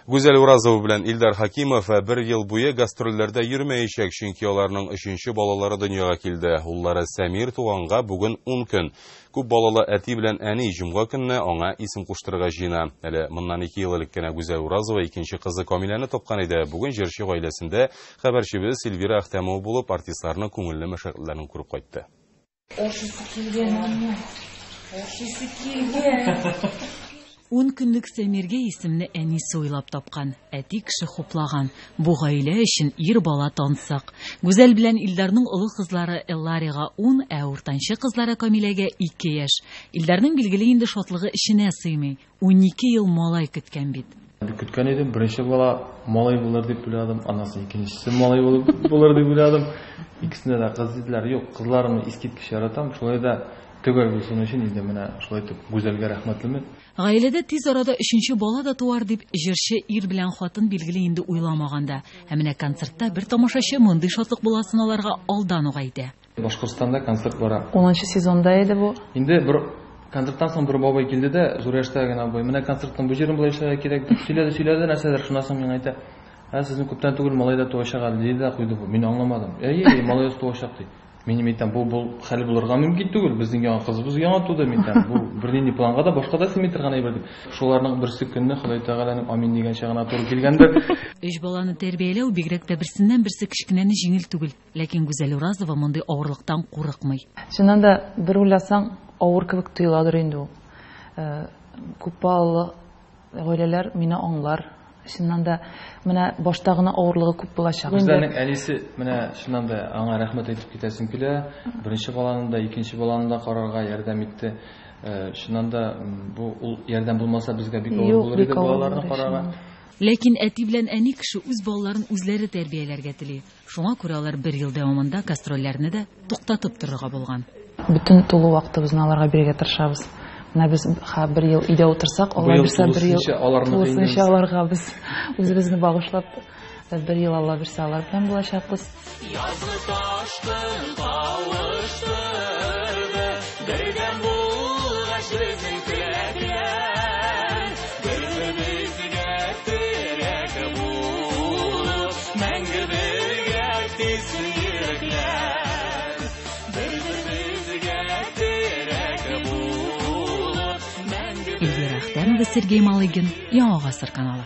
Гүзәл Уразова белән Илдар Хакимов бер ел буе гастрольләрдә йөрмәячәк, чөнки аларның 3нче балалары дөньяга килде. Уллары Сәмир туганга бүген 10 көн. Күп балалы әти белән әни җомга көнне аңа исем куштырырга җыена. Әле моннан 2 ел элек кенә Гүзәл Уразова икенче кызы Камиләне тапкан иде. Бүген җырчы гаиләсендә хәбәрчебез Эльвира Әхтәмова булып, артистларның күңелле мәшәкатьләрен күреп кайтты. Он көнлек Сәмиргә исемне әнисе уйлап тапкан, әти кеше хуплаган. Бу гаилә өчен ир бала тансык. Гүзәл белән Илдарның олы кызлары Элларига 10, ә уртанчы кызлары Камиләгә 2 яшь. Илдарның билгеле инде шатлыгы эченә сыймый. 12 ел малай көткән бит. Көткән идем, беренче бала малай булыр дип уйладым, анасы икенчесе малай булыр дип уйладым. Икесенә дә кыз диделәр. Юк, кызларымны искиткеч яратам, шулай да төгәл булсын өчен инде менә шулай итеп Гүзәлгә рәхмәтлемен. Гаиләдә тиз арада 3нче бала да туар дип җырчы ир белән хатын билгеле инде уйламаганда. Ә менә концертта бер тамашачы мондый шатлык буласын аларга алдан ук әйтә. Башкортстанда концерт бара. 10нчы сезонда иде бу. Инде бер концерттан соң бер бабай килде дә, зур яшьтә генә бабай, менә концерттан бу җирен булай эшләргә кирәк дип сөйләде нәрсәдер, шуннан соң миңа әйтә. Сезнең күптән түгел малай да туачак әле диде дә куйды бу. Мин аңламадым. Малай туачак ди. Минем әйтәм, бу хәл булырга мөмкин түгел. Безнең яңа кызыбыз яңа туды, мин әйтәм. Бу бернинди планга да башка да сыймый торган әйбер дип. Шуларның берсе көнне Ходай Тәгаләнең амин дигәнчә генә туры килгәндер. 3 баланы тәрбияләү бигрәк тә берсеннән берсе кичкенәне җиңел түгел. Ләкин Гүзәл Уразова мондай авырлыктан курыкмый. Чыннан да бер уйласаң, авыр кебек тоеладыр инде ул. Күп балалы гаиләләр мине аңлар. Чыннан да менә башта гына авырлыгы күп булачак. Гүзәлнең әнисе менә чыннан да аңа рәхмәт әйтеп китәсем килә. Беренче баланы да, икенче баланы да карарга ярдәм итте. Чыннан да бу ул ярдәм булмаса безгә бик авыр булыр иде балаларны карарга. Ләкин әти белән әни кеше үз балаларын үзләре тәрбияләргә тели. Шуңа күрә алар бер ел дәвамында гастрольләрне дә туктатып торырга булган. Бөтен тулы вакытыбызны аларга бирергә тырышабыз. Менә без бер ел өйдә утырсак, алар берсә бер ел тулысынча аларга без үзебезне багышлап бер ел алла берсә алар белән булачакбыз. Язгы ташты кавыштырды, бердәм булгач безнең теләкләр, бер-беребезгә терәк булып, мәңге бергә тисен йөрәкләр, бер-беребезгә терәк булып. Эльвира Әхтәмова, Сергей Малыгин, Яңа Гасыр каналы.